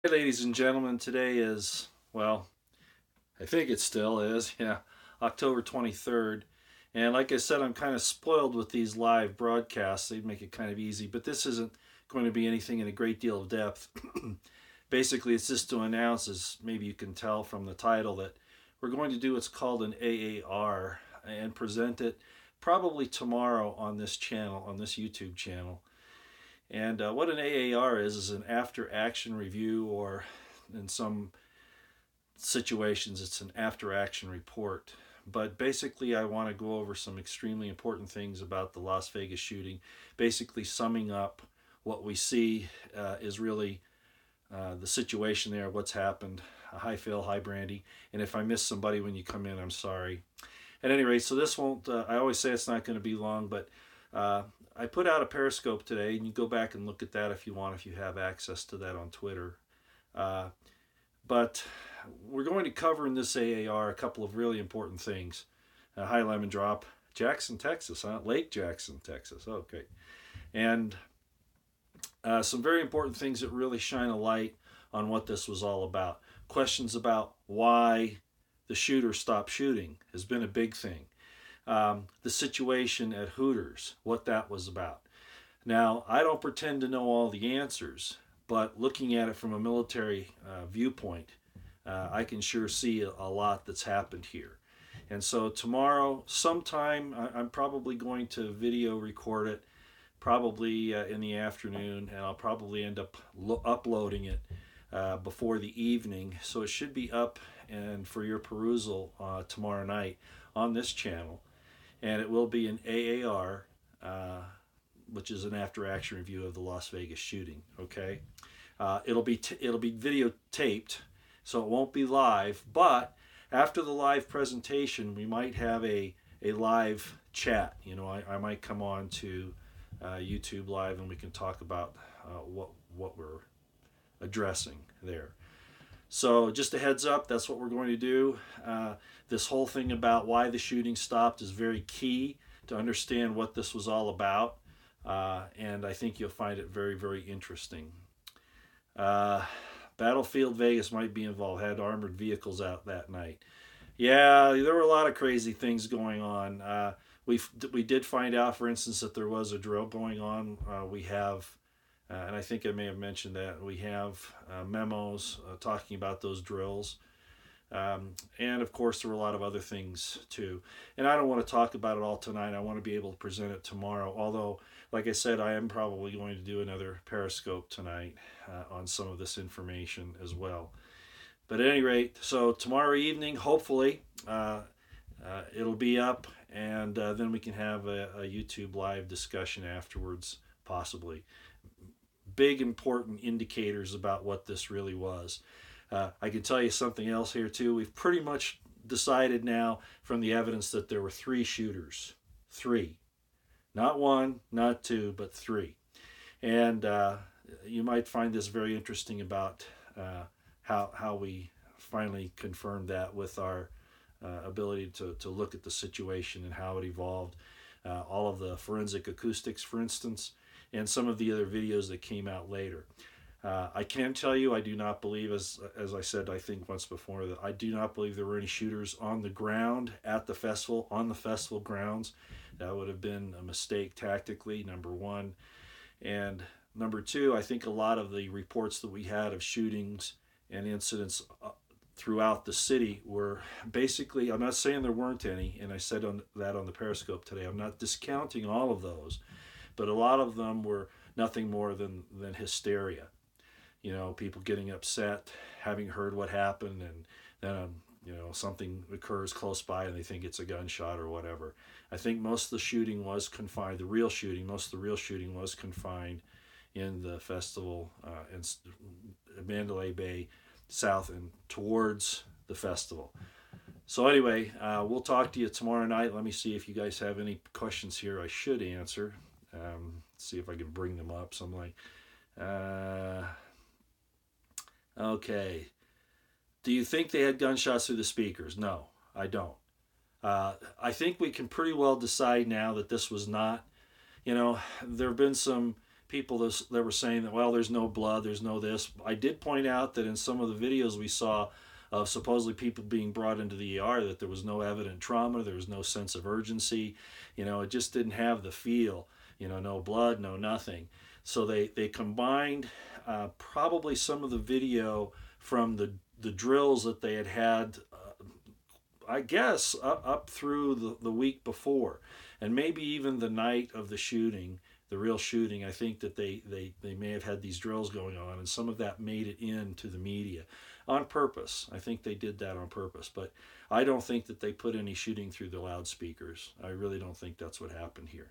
Hey, ladies and gentlemen, today is, well, I think it still is, October 23rd. And like I said, I'm kind of spoiled with these live broadcasts. They make it kind of easy, but this isn't going to be anything in a great deal of depth. Basically, it's just to announce, as maybe you can tell from the title, that we're going to do what's called an AAR and present it probably tomorrow on this channel, on this YouTube channel. And what an AAR is an after action review, or in some situations, it's an after action report. But basically, I want to go over some extremely important things about the Las Vegas shooting. Basically, summing up what we see is really the situation there, what's happened. Hi, Phil. Hi, Brandy. And if I miss somebody when you come in, I'm sorry. At any rate, so this won't, I always say it's not going to be long, but uh, I put out a Periscope today, and you go back and look at that if you want, if you have access to that on Twitter. Uh, but we're going to cover in this AAR a couple of really important things. Hi, Lemon Drop. Jackson, Texas, huh? Lake Jackson, Texas. Okay. And some very important things that really shine a light on what this was all about. Questions about why the shooter stopped shooting has been a big thing. The situation at Hooters, what that was about. Now, I don't pretend to know all the answers, but looking at it from a military viewpoint, I can sure see a lot that's happened here. And so tomorrow, sometime, I'm probably going to video record it, probably in the afternoon, and I'll probably end up uploading it before the evening. So it should be up and for your perusal tomorrow night on this channel. And it will be an AAR, which is an after-action review of the Las Vegas shooting. Okay, it'll be videotaped, so it won't be live. But after the live presentation, we might have a live chat. You know, I might come on to YouTube Live, and we can talk about what we're addressing there. So just a heads up, that's what we're going to do. This whole thing about why the shooting stopped is very key to understand what this was all about. And I think you'll find it very, very interesting. Battlefield Vegas might be involved, had armored vehicles out that night. Yeah, there were a lot of crazy things going on. We did find out, for instance, that there was a drill going on. We have and I think I may have mentioned that we have memos talking about those drills. And of course, there were a lot of other things too. And I don't want to talk about it all tonight. I want to be able to present it tomorrow. Although, like I said, I am probably going to do another Periscope tonight on some of this information as well. But at any rate, so tomorrow evening, hopefully, it'll be up, and then we can have a YouTube live discussion afterwards, possibly. Big important indicators about what this really was. I can tell you something else here too. We've pretty much decided now from the evidence that there were three shooters. Three. Not one, not two, but three. And you might find this very interesting about how we finally confirmed that with our ability to look at the situation and how it evolved. All of the forensic acoustics, for instance, and some of the other videos that came out later. I can tell you, I do not believe, as I said, I think once before, that I do not believe there were any shooters on the ground at the festival, on the festival grounds. That would have been a mistake tactically, number one. And number two, I think a lot of the reports that we had of shootings and incidents throughout the city were basically, I'm not saying there weren't any, and I said that on the Periscope today, I'm not discounting all of those, but a lot of them were nothing more than hysteria. You know, people getting upset, having heard what happened, and then something occurs close by and they think it's a gunshot or whatever. I think most of the shooting was confined. Most of the real shooting was confined in the festival in Mandalay Bay, south and towards the festival. So anyway, we'll talk to you tomorrow night. Let me see if you guys have any questions here I should answer. See if I can bring them up. So I'm like, okay. Do you think they had gunshots through the speakers? No, I don't. I think we can pretty well decide now that this was not, there have been some people that were saying that, well, there's no blood, there's no this. I did point out that in some of the videos we saw of supposedly people being brought into the ER, that there was no evident trauma, there was no sense of urgency. It just didn't have the feel. No blood, no nothing. So they combined probably some of the video from the drills that they had I guess up through the week before, and maybe even the night of the shooting, the real shooting. I think that they may have had these drills going on, and some of that made it into the media on purpose. I think they did that on purpose, but I don't think that they put any shooting through the loudspeakers. I really don't think that's what happened here.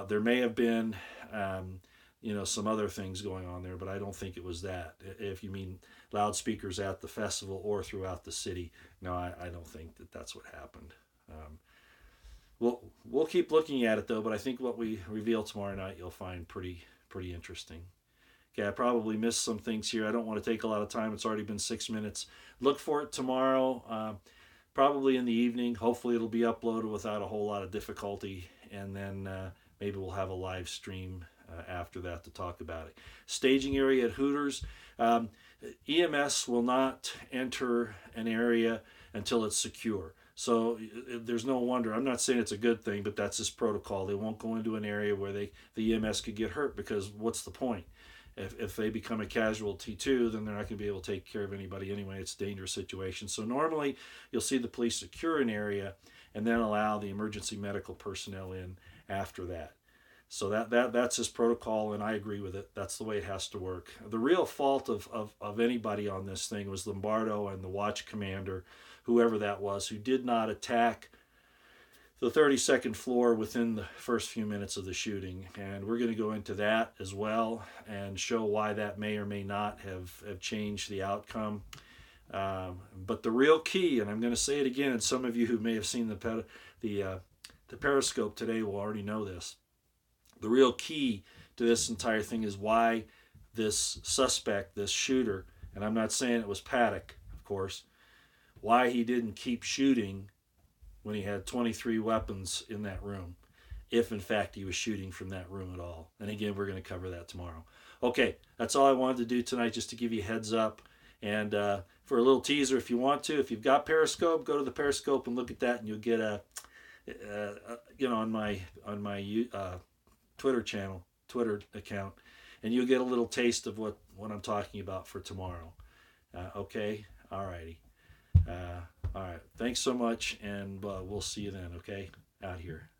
There may have been some other things going on there, but I don't think it was that. If you mean loudspeakers at the festival or throughout the city, no, I don't think that that's what happened. We'll keep looking at it though, but I think what we reveal tomorrow night you'll find pretty interesting. Okay, I probably missed some things here. I don't want to take a lot of time. It's already been 6 minutes. Look for it tomorrow, probably in the evening. Hopefully it'll be uploaded without a whole lot of difficulty, and then maybe we'll have a live stream after that to talk about it. Staging area at Hooters. EMS will not enter an area until it's secure. So there's no wonder. I'm not saying it's a good thing, but that's this protocol. They won't go into an area where the EMS could get hurt, because what's the point? If they become a casualty too, then they're not going to be able to take care of anybody anyway. It's a dangerous situation. So normally you'll see the police secure an area and then allow the emergency medical personnel in after that. So that's his protocol, and I agree with it. That's the way it has to work. The real fault of anybody on this thing was Lombardo and the watch commander, whoever that was, who did not attack the 32nd floor within the first few minutes of the shooting. And we're going to go into that as well and show why that may or may not have changed the outcome. But the real key, and I'm going to say it again, and some of you who may have seen the Periscope today will already know this. The real key to this entire thing is why this suspect, this shooter, and I'm not saying it was Paddock, of course, why he didn't keep shooting when he had 23 weapons in that room, if in fact he was shooting from that room at all. And again, we're going to cover that tomorrow. Okay, that's all I wanted to do tonight, just to give you a heads up. And for a little teaser, if you want to, if you've got Periscope, go to the Periscope and look at that, and you'll get on my Twitter account, and you'll get a little taste of what I'm talking about for tomorrow. Okay? All righty. All right. Thanks so much, and we'll see you then, okay? Out here.